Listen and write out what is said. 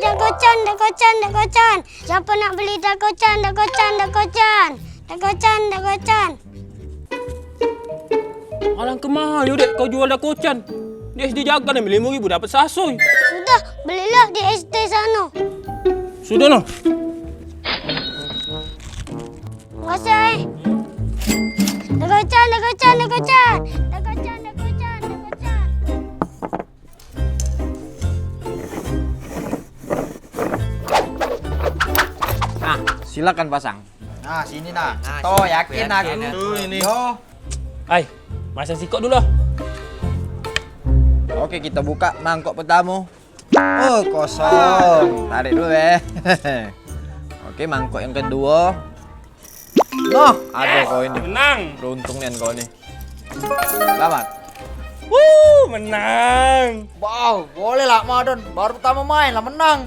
Dakocan, dakocan, dakocan. Siapa nak beli dakocan, dakocan, dakocan. Dakocan, dakocan. Alangkah mahal dek kau jual dakocan. Di SD Jagan yang 5.000 dapat sasoy. Sudah, belilah di SD sana. Sudah noh. Makasih. Dakocan, dakocan, dakocan. Dakocan, dakocan, dakocan. Nah, silakan pasang. Nah, sini nah. Toh, yakin aku. Tuh ini. Yo. Ay, masang sikok dulu. Oke, kita buka mangkok pertama. Oh, kosong. Tarik dulu ya. Oke, mangkok yang kedua. Noh, ada kau ini. Menang. Beruntung nih kau nih. Selamat. Menang. Wow, boleh lah Madon. Baru pertama main lah menang.